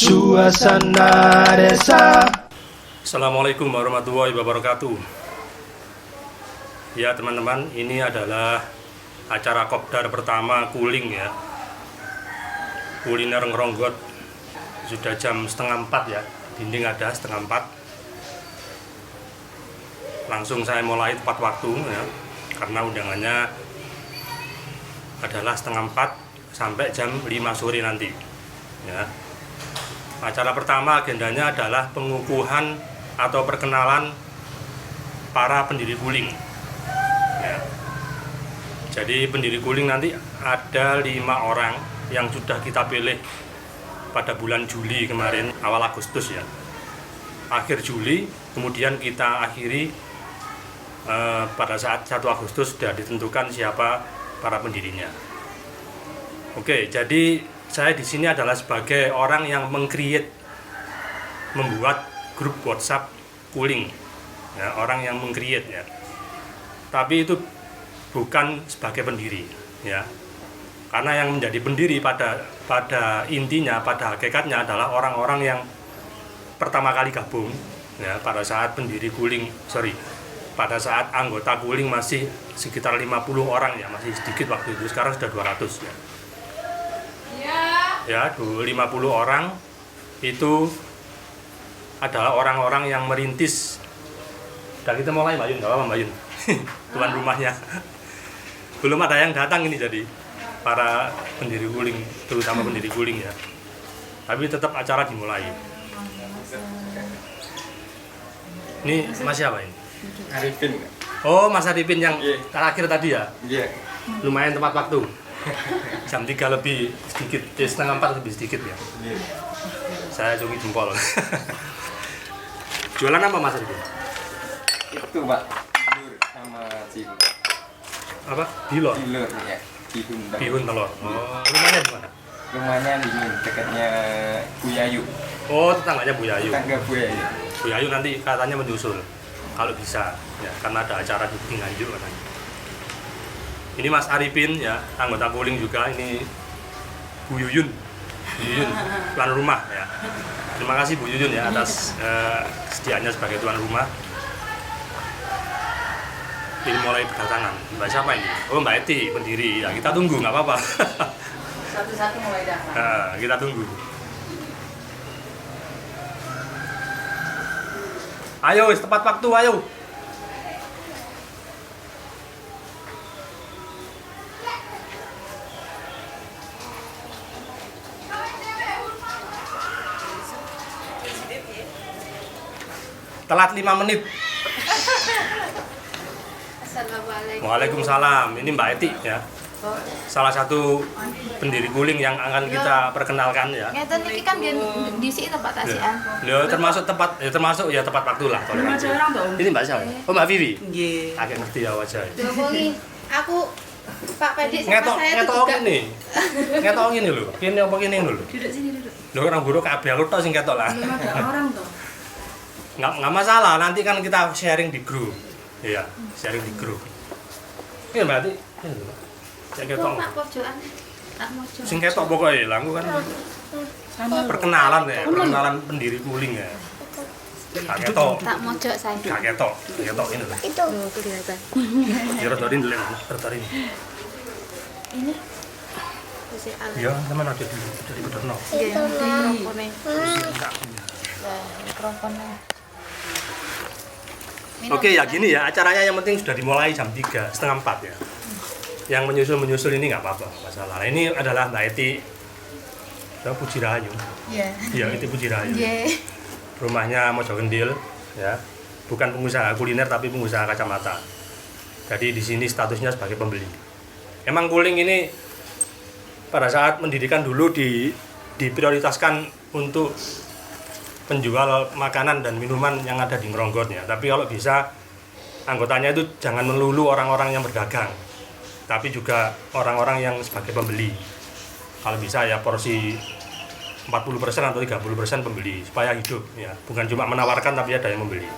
Suasana Desa. Assalamualaikum warahmatullahi wabarakatuh. Ya teman-teman, ini adalah acara kopdar pertama Kuling ya. Kuliner ngeronggot. Sudah jam 3:30 ya. Dinding ada 3:30. Langsung saya mulai tepat waktu ya. Karena undangannya adalah 3:30 sampai jam 5 sore nanti. Ya. Acara pertama agendanya adalah pengukuhan atau perkenalan para pendiri Kuling. Ya. Jadi pendiri Kuling nanti ada 5 orang yang sudah kita pilih pada bulan Juli kemarin, awal Agustus ya. Akhir Juli, kemudian kita akhiri pada saat 1 Agustus sudah ditentukan siapa para pendirinya. Oke, jadi saya di sini adalah sebagai orang yang membuat grup WhatsApp Kuling, ya, orang yang meng-create ya. Tapi itu bukan sebagai pendiri, ya. Karena yang menjadi pendiri pada intinya, pada hakikatnya adalah orang-orang yang pertama kali gabung, ya, pada saat pada saat anggota Kuling masih sekitar 50 orang ya, masih sedikit waktu itu. Sekarang sudah 200 ya. Ya, 50 orang itu adalah orang-orang yang merintis. Dan kita mulai Mbak Yun, nggak apa Mbak Yun? Tuan rumahnya. Belum ada yang datang ini jadi para pendiri Kuling, terutama pendiri Kuling ya. Tapi tetap acara dimulai. Ini Mas siapa ini? Arifin. Oh, Mas Arifin yang terakhir tadi ya? Iya. Lumayan tepat waktu. Jam 3 lebih sedikit, 3:30 lebih sedikit ya. Iya. Saya cungi jempol. Jualan apa Mas Arifin? Itu Pak, Bilur sama Cilur. Apa? Bilor? Bilur ya, Bihun. Bihun telur. Oh, rumahnya di mana? Rumahnya di ini, dekatnya Bu Yayu. Oh, tetangganya Bu Yayu. Tetangga Bu Yayu. Bu Yayu nanti katanya menyusul kalau bisa ya, karena ada acara di Nganjuk katanya. Ini Mas Arifin ya, anggota Kuling juga. Ini Bu Yuyun. Bu Yuyun, tuan rumah ya. Terima kasih Bu Yuyun ya atas kesediaannya sebagai tuan rumah. Ini mulai berdatangan. Mbak siapa ini? Oh, Mbak Eti, pendiri. Ya, kita tunggu, nggak apa-apa. Satu-satu mulai datang. Nah, kita tunggu. Ayo, tepat waktu, ayo. Telat 5 menit. Assalamualaikum. Waalaikumsalam. Ini Mbak Eti ya. Salah satu pendiri Kuling yang akan kita perkenalkan ya. Ngeten iki kan di sini tempat tasian. Loh, termasuk tepat waktu lah. Ini Mbak siapa? Oh, Mbak Vivi. Nggih. Agak ngerti ya wajah. Jokowi, aku Pak Pedik sama Ngetok saya ngetok ini. Ngetok ini lho. Kene apa kene lho. Duduk sini duduk. Lho orang buruk kabeh aku tok sing ketok lah. Belum ada orang tuh. Nggak masalah, nanti kan kita sharing di grup. Iya, sharing di grup. Ini berarti ini lho. Sing ketok. Pak pojokan. Tak mojok. Sing ketok pokoknya lah, aku kan perkenalan ya, perkenalan pendiri Kuling ya. Gak ketok. Tak mojok saya. Gak ketok ini lah. Itu kelihatan. Ya rotorin dulu, rotorin. Ini masih alat. Ya, teman ada di Bedono. Nggih, mikrofonnya. Enggak. Lah, mikrofonnya. Oke ya gini ya, acaranya yang penting sudah dimulai jam 3, 3:30 ya. Yang menyusul ini nggak apa-apa, nggak masalah. Nah, ini adalah Mbak Eti Puji Rahayu. Iya. Iya, Eti Puji Rahayu. Nggih. Rumahnya Mojogendil ya. Bukan pengusaha kuliner tapi pengusaha kacamata. Jadi di sini statusnya sebagai pembeli. Emang Kuling ini pada saat mendirikan dulu diprioritaskan untuk penjual makanan dan minuman yang ada di Ngeronggotnya. Tapi kalau bisa anggotanya itu jangan melulu orang-orang yang berdagang, tapi juga orang-orang yang sebagai pembeli. Kalau bisa ya porsi 40% atau 30% pembeli supaya hidup ya. Bukan cuma menawarkan tapi ada yang membeli.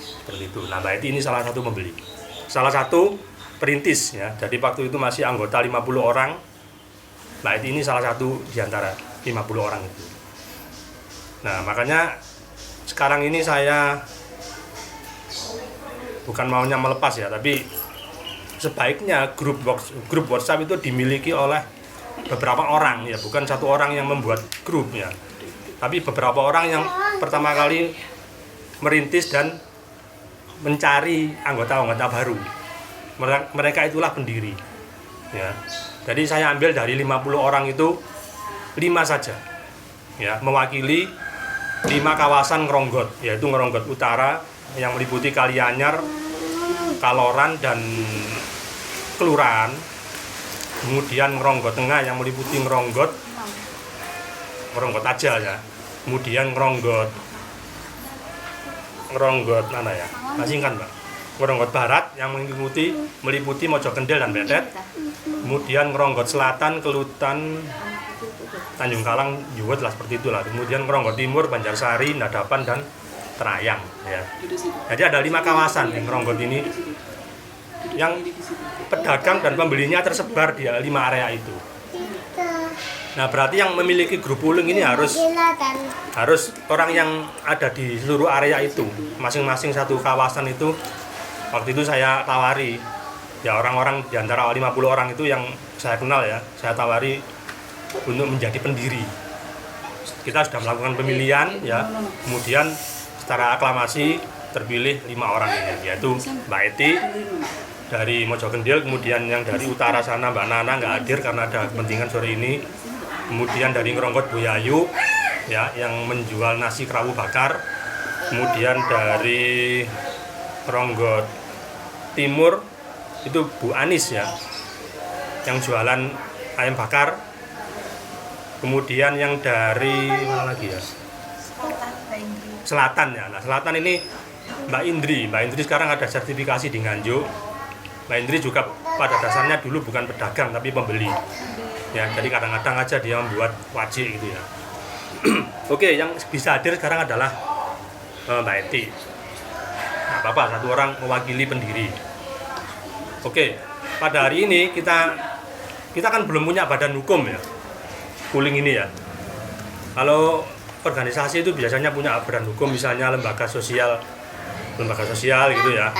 Seperti itu. Nah, Mbak Eti ini salah satu pembeli. Salah satu perintis ya. Jadi waktu itu masih anggota 50 orang. Mbak Eti ini salah satu di antara 50 orang itu. Nah, makanya sekarang ini saya bukan maunya melepas ya, tapi sebaiknya grup WhatsApp itu dimiliki oleh beberapa orang ya, bukan satu orang yang membuat grup ya, tapi beberapa orang yang pertama kali merintis dan mencari anggota-anggota baru. Mereka itulah pendiri ya. Jadi saya ambil dari 50 orang itu 5 saja ya, mewakili 5 kawasan Ngronggot, yaitu Ngronggot Utara yang meliputi Kalianyar, Kaloran dan Kelurahan. Kemudian Ngronggot Tengah yang meliputi Ngronggot aja ya. Kemudian Ngronggot mana ya? Masih kan, Mbak? Ngronggot Barat yang meliputi Mojogendil dan Betet. Kemudian Ngronggot Selatan, Kelutan, Tanjung Kalang, Juwet lah, seperti itulah. Kemudian Ngronggot Timur, Banjarsari, Nadapan dan Terayang ya. Jadi ada 5 kawasan di Ngronggot ini yang pedagang dan pembelinya tersebar di 5 area itu. Nah, berarti yang memiliki grup pooling ini harus orang yang ada di seluruh area itu, masing-masing satu kawasan itu. Waktu itu saya tawari ya, orang-orang di antara 50 orang itu yang saya kenal ya, saya tawari untuk menjadi pendiri. Kita sudah melakukan pemilihan ya, kemudian secara aklamasi terpilih 5 orang ini, yaitu Mbak Eti dari Mojogendil, kemudian yang dari utara sana Mbak Nana nggak hadir karena ada kepentingan sore ini, kemudian dari Ngronggot Bu Yayu ya, yang menjual nasi kerawu bakar, kemudian dari Ngronggot Timur itu Bu Anis ya, yang jualan ayam bakar, kemudian yang dari mana lagi ya, Selatan ya. Nah, Selatan ini Mbak Indri sekarang ada sertifikasi di Nganjuk. Mbak Indri juga pada dasarnya dulu bukan pedagang tapi pembeli ya, jadi kadang-kadang aja dia membuat wajik gitu ya. Oke, yang bisa hadir sekarang adalah Mbak Eti. Nah, Bapak satu orang mewakili pendiri. Oke, pada hari ini kita kan belum punya badan hukum ya, pooling ini ya. Kalau organisasi itu biasanya punya badan hukum, misalnya lembaga sosial gitu ya,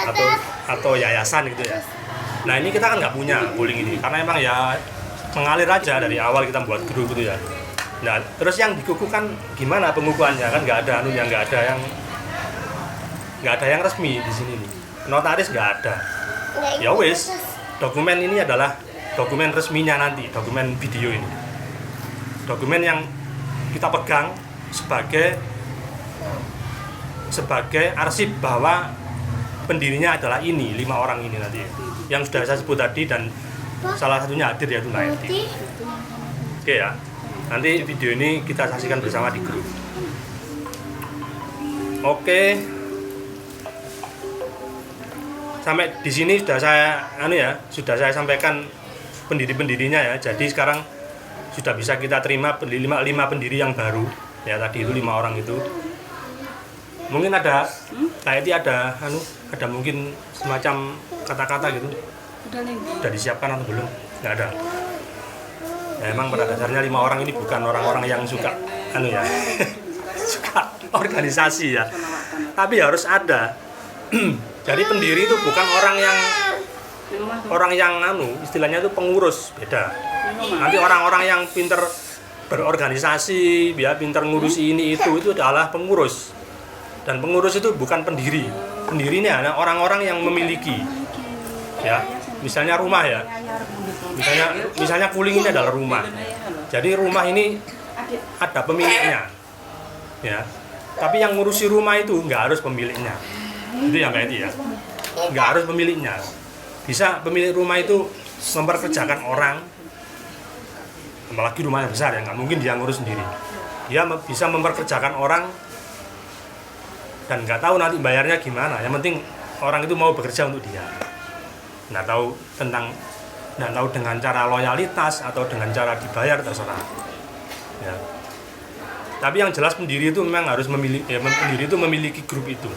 atau yayasan gitu ya. Nah, ini kita kan nggak punya pooling ini, karena emang ya mengalir aja dari awal kita buat grup gitu ya. Nah, terus yang dikukuhkan gimana pengukuhannya, kan nggak ada yang resmi di sini nih. Notaris nggak ada. Ya wis, dokumen ini adalah dokumen resminya nanti, dokumen video ini. Dokumen yang kita pegang sebagai arsip bahwa pendirinya adalah ini, 5 orang ini nanti. Yang sudah saya sebut tadi dan salah satunya hadir yaitu Mbak Eti. Oke ya. Nanti video ini kita saksikan bersama di grup. Oke. Sampai di sini sudah saya sampaikan pendiri-pendirinya ya. Jadi sekarang sudah bisa kita terima 5 pendiri yang baru. Ya, tadi itu 5 orang itu. Mungkin ada Mbak Eti ada mungkin semacam kata-kata gitu. Sudah disiapkan atau belum? Nggak ada. Ya, emang pada dasarnya 5 orang ini bukan orang-orang yang suka suka organisasi ya. Tapi harus ada. Jadi pendiri itu bukan orang yang istilahnya itu pengurus, beda. Nanti orang-orang yang pinter berorganisasi, ya pinter ngurusi ini itu adalah pengurus. Dan pengurus itu bukan pendiri. Pendiri ini adalah orang-orang yang memiliki. Ya, misalnya rumah ya. Misalnya pooling ini adalah rumah. Jadi rumah ini ada pemiliknya. Ya. Tapi yang ngurusi rumah itu nggak harus pemiliknya. Itu yang Mbak Eti ya. Nggak harus pemiliknya. Bisa pemilik rumah itu memperkerjakan orang, apalagi rumahnya besar ya, nggak mungkin dia ngurus sendiri. Dia bisa memperkerjakan orang dan nggak tahu nanti bayarnya gimana. Yang penting orang itu mau bekerja untuk dia. Nggak tahu dengan cara loyalitas atau dengan cara dibayar, terserah. Ya. Tapi yang jelas pendiri itu memang harus pendiri itu memiliki grup itu.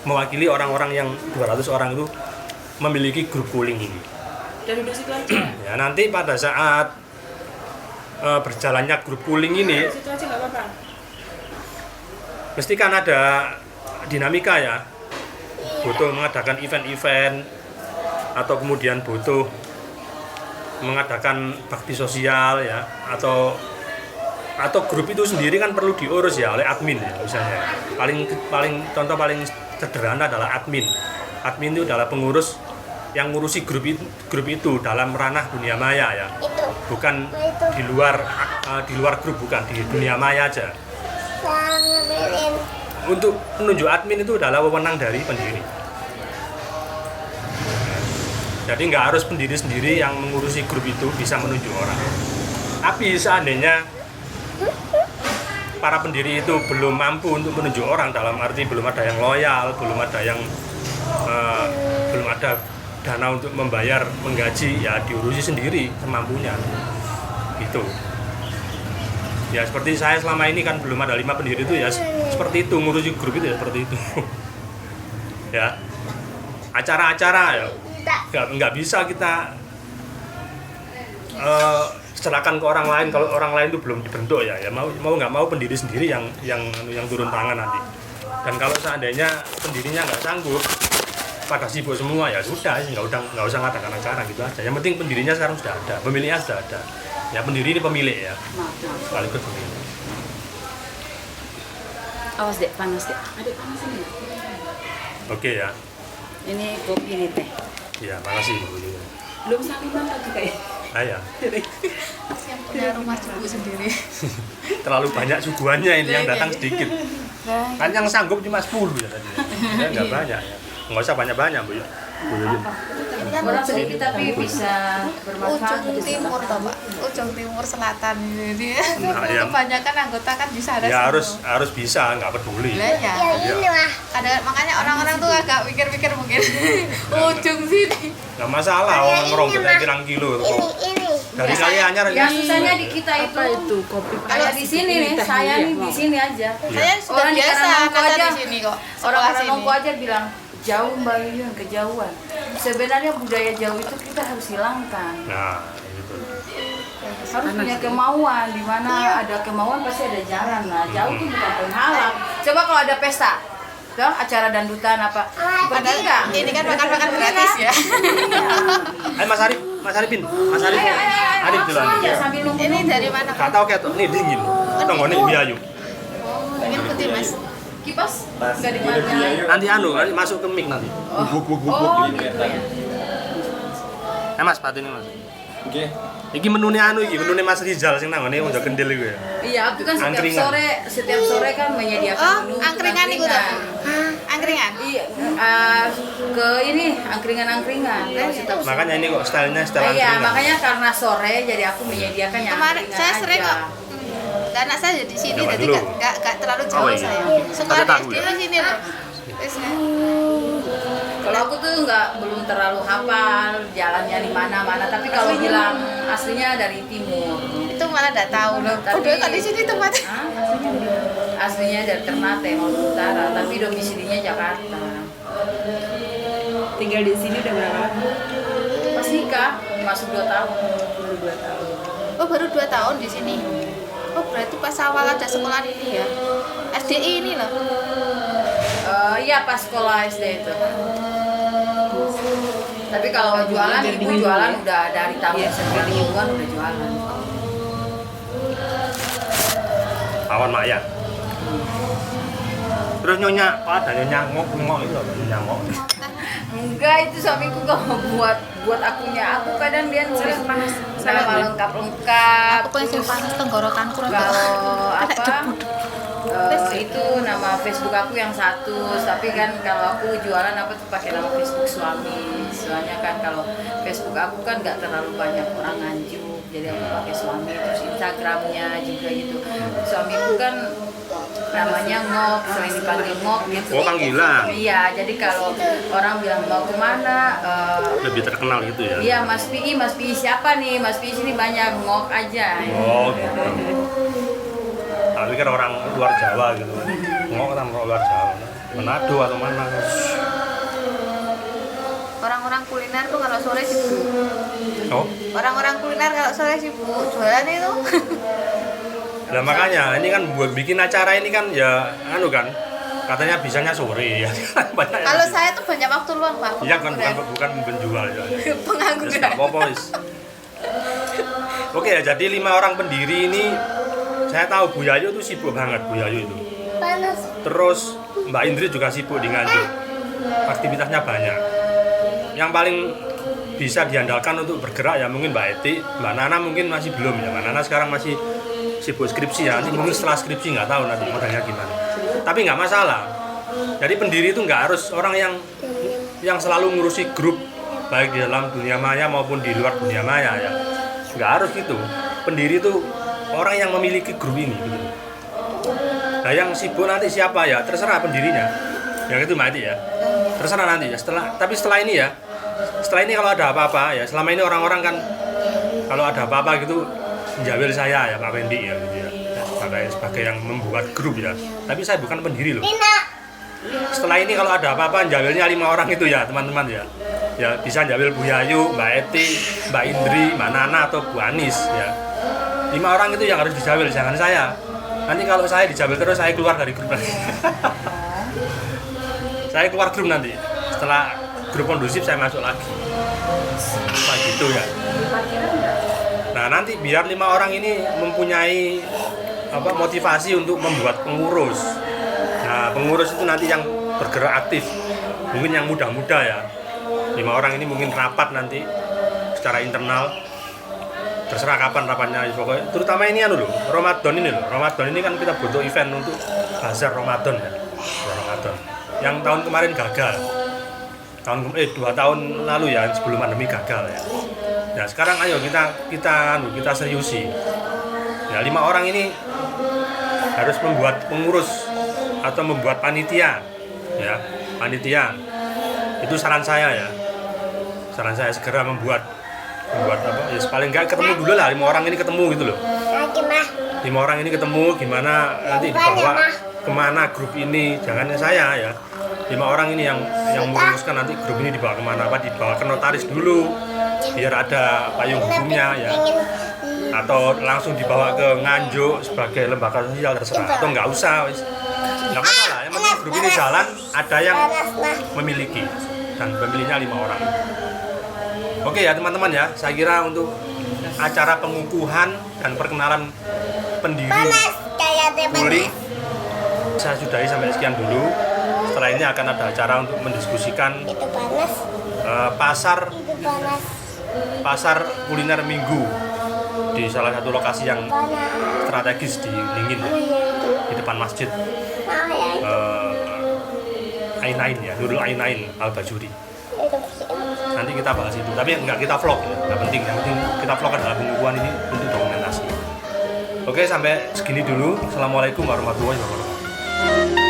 Mewakili orang-orang yang 200 orang itu memiliki grup pooling ini. Dan udah situ aja. Ya, nanti pada saat berjalannya grup pooling ini, Situ aja nggak apa-apa. mesti kan ada dinamika ya, butuh mengadakan event-event atau kemudian butuh mengadakan bakti sosial ya, atau grup itu sendiri kan perlu diurus ya oleh admin ya misalnya. Paling contoh paling sederhana adalah admin. Admin itu adalah pengurus yang ngurusi grup itu dalam ranah dunia maya ya. Bukan di luar grup, bukan di dunia maya aja. Untuk menunjuk admin itu adalah wewenang dari pendiri. Jadi nggak harus pendiri sendiri yang mengurusi grup itu bisa menunjuk orang. Tapi seandainya para pendiri itu belum mampu untuk menunjuk orang, dalam arti belum ada yang loyal, belum ada dana untuk membayar menggaji, ya diurusi sendiri semampunya. Gitu. Ya seperti saya selama ini kan belum ada 5 pendiri itu ya seperti itu, ngurusi grup itu ya seperti itu. Ya. Acara-acara ya nggak bisa kita serahkan ke orang lain kalau orang lain itu belum dibentuk ya mau nggak mau pendiri sendiri yang turun tangan nanti. Dan kalau seandainya pendirinya nggak sanggup, pada sibuk semua, ya sudah nggak usah ngadakan acara gitu aja. Yang penting pendirinya sekarang sudah ada, pemiliknya sudah ada ya. Pendiri ini pemilik ya, sekaligus pemilik. Awas dek, panas dek. Adik panas ini. Oke ya. Ini kopi ini teh. Ya, makasih Bu. Belum salinan tadi kayak. Ya. Yang punya rumah cukup sendiri. Terlalu banyak suguhannya ini, yang datang sedikit. Kan yang sanggup cuma 10 ya tadi. Ya nggak banyak ya. Nggak usah banyak-banyak Bu ya. Bu Yuyun. Orang sedikit tapi bisa bermanfaat. Ujung timur toh Pak, ujung timur selatan jadi Nah, ya. kebanyakan anggota kan bisa ada Ya semua. harus bisa, nggak peduli. Lah ya. Makanya orang-orang tuh agak mikir-mikir mungkin ujung sini. Nggak masalah, orang ngerombet pirang kilo kok. Dari kali anyar Yang susahnya di kita itu Kopi kayak di sini nih, saya nih di sini aja. Saya sudah Orang di biasa Karanongko ada aja. di sini kok. Orang Sekolah Karanongko sini. aja bilang jauh Mbak Yuyun, kejauhan. Sebenarnya budaya jauh itu kita harus hilangkan. Nah, gitu. Harus punya kemauan, di mana ada kemauan pasti ada jalan lah. Jauh itu bukan penghalang. Coba kalau ada pesta, tuh, acara dandutan apa, pergi nggak? Ini kan makan-makan gratis ya. Ayo Mas Arifin, Arif duluan. Aja sambil nunggu. Ini dari mana Gak Pak? tahu kayak tuh, ini dingin. Tonggone biayu. Ingin putih Mas. Kipas nggak dimatiin. Nanti nanti masuk ke mic nanti. Oh gitu ya. Mas, patin Mas. Oke. Iki menune menune Mas Rizal sing nangone Ojo Kendil iku ya. Iya, itu kan Angkringan. setiap sore kan menyediakan Oh, menu. angkringan itu tuh. Angkringan. Iya, ke ini angkringan. Makanya ini kok stylenya style Iya, angkringan. makanya karena sore jadi aku menyediakan yang Kemarin angkringan saya sering aja. kok. Anak saya di sini Zaman jadi dulu. nggak terlalu Oh, jauh iya. saya. Ada Sekolah tahu SD ya? di sini loh. Terus Kalau aku tuh belum terlalu hafal jalannya di mana-mana, tapi kalau bilang aslinya dari timur. itu malah nggak tahu loh. Tapi- Udah kok di sini tempatnya. Hah? Aslinya dari Ternate, Maluku Utara, tapi domisilinya Jakarta. Tinggal di sini udah berapa lama? Pas nikah, masuk 2 tahun. Baru 2 tahun. Oh baru 2 tahun di sini. Oh berarti pas awal ada sekolah ini ya. SDI ini loh. Iya pas sekolah SD itu. Tapi kalau jualan, ibu jualan udah dari tahun 90-an udah jualan. Awan Maya. Terus nyonya, ada nyonya ngok itu apa? Nyonya ngok. Enggak, itu suamiku kalau buat akunya. Aku kadang dia nulis nama lengkap. Aku pengen panas tenggorokanku Kalau apa? Itu nama Facebook aku yang satu, tapi kan kalau aku jualan apa tuh pakai nama Facebook suami. Soalnya kan kalau Facebook aku kan nggak terlalu banyak orang nganjuk, jadi aku pakai suami. Terus Instagramnya juga gitu. Suamiku kan namanya Ngok, sering dipanggil Ngok gitu. Oh, panggilan. Iya, jadi kalau orang bilang mau kemana, Lebih terkenal gitu ya. iya Mas Pi siapa nih? Mas Pi sini banyak Ngok aja. Oh, gitu. Tapi kan orang luar Jawa gitu. Ngok kan orang luar Jawa. Manado atau mana? Orang-orang orang-orang kuliner tuh kalau sore sibuk. Oh, Orang-orang kuliner kalau sore sibuk jualan itu. nah makanya ini kan buat bikin acara ini kan ya anu kan katanya bisanya sore ya. Banyak yang Kalau masih- saya tuh banyak waktu luang, Pak. iya kan bukan menjual ya. Wis Pengangguran. nggak apa-apa wis. Oke ya, jadi 5 orang pendiri ini saya tahu Bu Yayu tuh sibuk banget, Bu Yayu itu. Panas. Terus Mbak Indri juga sibuk di Nganjuk. Aktivitasnya banyak. Yang paling bisa diandalkan untuk bergerak ya mungkin Mbak Eti, Mbak Nana mungkin masih belum ya. Mbak Nana sekarang masih sibuk skripsi ya. Nanti mungkin setelah skripsi nggak tahu nanti modelnya gimana. Tapi nggak masalah. Jadi pendiri itu nggak harus orang yang selalu ngurusi grup baik di dalam dunia maya maupun di luar dunia maya ya. Nggak harus gitu. Pendiri itu orang yang memiliki grup ini gitu. Nah yang sibuk nanti siapa ya terserah pendirinya. Yang itu Mbak Eti ya. Terserah nanti ya. Setelah ini ya. Setelah ini kalau ada apa-apa ya. Selama ini orang-orang kan kalau ada apa-apa gitu menjawil saya ya Pak Wendy ya gitu ya. Sebagai yang membuat grup ya. Tapi saya bukan pendiri loh. Setelah ini kalau ada apa-apa jawilnya 5 orang itu ya teman-teman ya. Ya bisa jawil Bu Yayu, Mbak Eti, Mbak Indri, Mbak Nana atau Bu Anis ya. 5 orang itu yang harus dijawil, jangan saya. Nanti kalau saya dijawil terus saya keluar dari grup lagi. Saya keluar grup nanti. Setelah grup kondusif saya masuk lagi. Nah gitu ya. Nah nanti biar 5 orang ini mempunyai motivasi untuk membuat pengurus. Nah pengurus itu nanti yang bergerak aktif. Mungkin yang muda-muda ya. 5 orang ini mungkin rapat nanti secara internal. Terserah kapan rapatnya pokoknya. Terutama ini loh, Ramadan ini loh. Ramadan ini kan kita butuh event untuk bazar Ramadan ya. Ramadan. Yang tahun kemarin gagal. 2 tahun lalu ya sebelum pandemi gagal ya. Nah sekarang ayo kita seriusi. Ya 5 orang ini harus membuat pengurus atau membuat panitia ya, panitia. Itu saran saya ya. Saran saya segera membuat apa? Ya paling enggak ketemu dulu lah 5 orang ini ketemu gitu loh. 5 orang ini ketemu gimana nanti dibawa kemana grup ini, jangan saya ya. 5 orang ini yang merumuskan nanti grup ini dibawa kemana, dibawa ke notaris dulu biar ada payung hukumnya ya, atau langsung dibawa ke Nganjuk sebagai lembaga sosial terserah, atau nggak usah wis nggak masalah, yang penting grup ini jalan ada yang memiliki dan pemilihnya 5 orang. Oke ya teman-teman ya, saya kira untuk acara pengukuhan dan perkenalan pendiri Guling saya sudahi sampai sekian dulu. Setelah ini akan ada acara untuk mendiskusikan pasar kuliner Minggu di salah satu lokasi yang strategis di Ningin ya, di depan masjid Ainain ya, Nurul Ainain Al-Bajuri. Nanti kita bahas itu, tapi enggak kita vlog ya, enggak penting. Yang penting kita vlog adalah pengukuhan ini untuk dokumentasi. Oke, sampai segini dulu. Assalamualaikum warahmatullahi wabarakatuh.